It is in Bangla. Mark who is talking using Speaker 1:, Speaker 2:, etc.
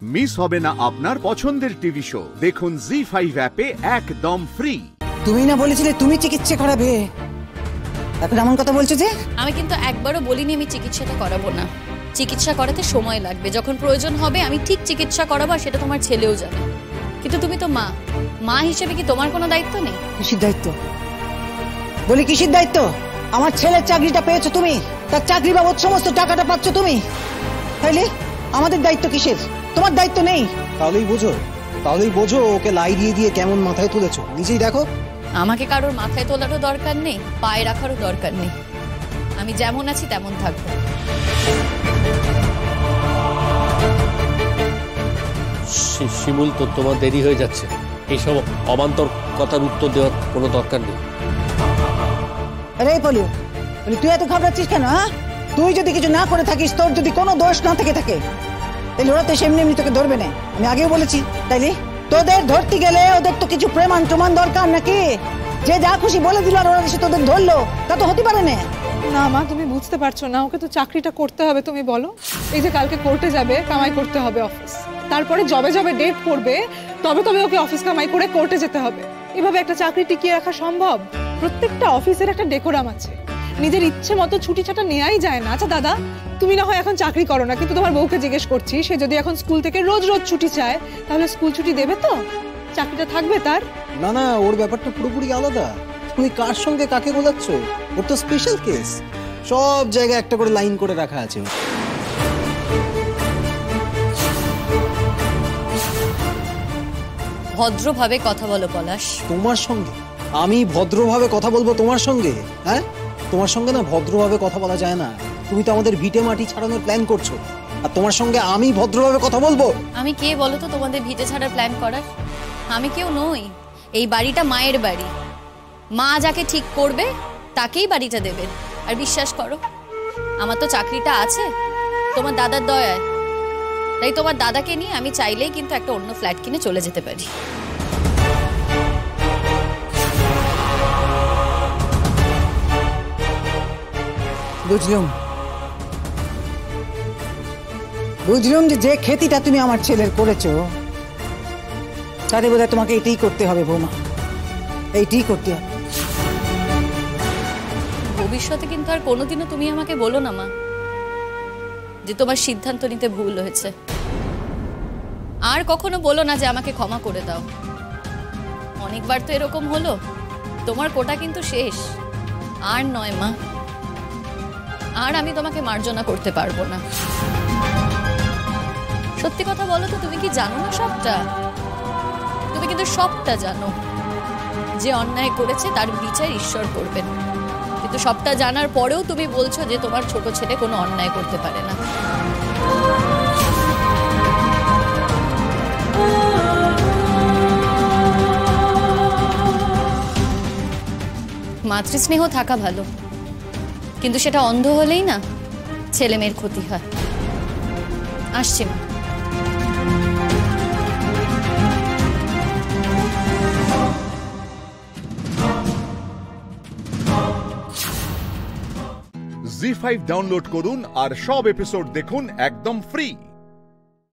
Speaker 1: মিস হবে না আপনার পছন্দের টিভি শো। দেখুন জি5 অ্যাপে একদম ফ্রি।
Speaker 2: তুমি না বলেছিলে তুমি চিকিৎসা করাবে, এখন এমন কথা বলছো যে?
Speaker 3: আমি কিন্তু একবারও বলিনি আমি চিকিৎসাটা করাবো না। চিকিৎসা করাতে সময় লাগবে, যখন প্রয়োজন হবে আমি ঠিক চিকিৎসা করাবো, সেটা তোমার ছেলেও জানে। কিন্তু তুমি তো মা, মা হিসেবে কি তোমার কোনো দায়িত্ব নেই?
Speaker 2: কিসের দায়িত্ব বলি, কিসের দায়িত্ব? আমার ছেলের চাকরিটা পেয়েছো তুমি, তার চাকরি বাবদ সমস্ত টাকাটা পাচ্ছ তুমি, তাইলে আমাদের দায়িত্ব কিসের? তোমার দায়িত্ব নেই?
Speaker 4: তাহলেই বোঝো ওকে লাই দিয়ে দিয়ে কেমন মাথায় তুলেছো, নিজেই দেখো।
Speaker 3: আমাকে কারোর মাথায় তোলারও দরকার নেই, পায়ে রাখারও দরকার নেই। আমি যেমন আছি তেমন থাকবো।
Speaker 5: শিমুল, তো তোমার দেরি হয়ে যাচ্ছে, এইসব অবান্তর কথার উত্তর দেওয়ার কোনো দরকার নেই।
Speaker 2: আরে বলি, তুই এত ঘাবড়াচ্ছিস কেন? হ্যাঁ, তুই যদি কিছু না করে থাকিস, তোর যদি কোনো দোষ না থেকে থাকে, তাহলে ওরা তো সেমনি এমনি তোকে ধরবে না। আমি আগেও বলেছি, তাইলে তোদের ধরতে গেলে ওদের তো কিছু প্রমাণ দরকার নাকি? যে যা খুশি বলে দিল আর ওরা এসে তোদের ধরলো, তা তো হতে পারে না।
Speaker 6: না মা, তুমি বুঝতে পারছো না, ওকে তো চাকরিটা করতে হবে। তুমি বলো, এই যে কালকে কোর্টে যাবে, কামাই করতে হবে অফিস, তারপরে জবে জবে ডেট পড়বে, তবে তবে ওকে অফিস কামাই করে কোর্টে যেতে হবে। এভাবে একটা চাকরি টিকিয়ে রাখা সম্ভব? প্রত্যেকটা অফিসের একটা ডেকোরাম আছে, নিজের ইচ্ছে মতো ছুটি ছাটা নেওয়াই যায় না। আচ্ছা দাদা, তুমি না হয় এখন চাকরি করো না, কিন্তু তোমার বউকে জিজ্ঞেস করছি, সে যদি এখন স্কুল থেকে রোজ রোজ ছুটি চায়, তাহলে স্কুল ছুটি দেবে তো? চাকরিটা থাকবে তার?
Speaker 4: না না, ওর ব্যাপারটা পুরোপুরি আলাদা। তুমি কার সঙ্গে কাকে গোলাচ্ছ? ওর তো স্পেশাল কেস, সব জায়গায় একটা করে লাইন করে রাখা আছে।
Speaker 3: ভদ্রভাবে কথা বলো পলাশ।
Speaker 4: তোমার সঙ্গে আমি ভদ্রভাবে কথা বলবো? তোমার সঙ্গে? হ্যাঁ, তোমার সঙ্গে না ভদ্রভাবে কথা বলা যায় না। তুমি তো আমাদের ভিটে মাটি ছাড়ানোর প্ল্যান করছো, আর তোমার সঙ্গে আমি ভদ্রভাবে কথা বলবো?
Speaker 3: আমি কে বলো তো তোমাদের ভিটে ছাড়ার প্ল্যান করার? আমি কেউ নই। এই বাড়িটা মায়ের বাড়ি, মা যাকে ঠিক করবে তাকেই বাড়িটা দেবে। আর বিশ্বাস করো, আমার তো চাকরিটা আছে তোমার দাদার দয়ায়, তাই তোমার দাদাকে নিয়ে আমি চাইলেই কিন্তু একটা অন্য ফ্ল্যাট কিনে চলে যেতে পারি।
Speaker 2: বুঝলাম যে খেতিটা তুমি আমার ছেলের করেছো, তাহলে বোধহয় তোমাকে এটাই করতে হবে বৌমা, এইটাই করতে হবে।
Speaker 3: ভবিষ্যতে কিন্তু আর কোনোদিনও তুমি আমাকে বলো না মা যে তোমার সিদ্ধান্ত নিতে ভুল হয়েছে। আর কখনো বলো না যে আমাকে ক্ষমা করে দাও। অনেকবার তো এরকম হলো, তোমার কোটা কিন্তু শেষ। আর নয় মা, আর আমি তোমাকে মার্জনা করতে পারবো না। সত্যি কথা বলো তো, তুমি কি জানো না সবটা? তুমি কিন্তু সবটা জানো, যে অন্যায় করেছে তার বিচার ঈশ্বর করবেন। কিন্তু সবটা জানার পরেও তুমি বলছো যে তোমার ছোট ছেলে কোনো অন্যায় করতে পারে না। মাতৃস্নেহ থাকা ভালো, কিন্তু সেটা অন্ধ হলেই না ছেলে মেয়ের ক্ষতি হয়। আসছি মা।
Speaker 1: জি5 ডাউনলোড করুন আর সব এপিসোড দেখুন একদম ফ্রি।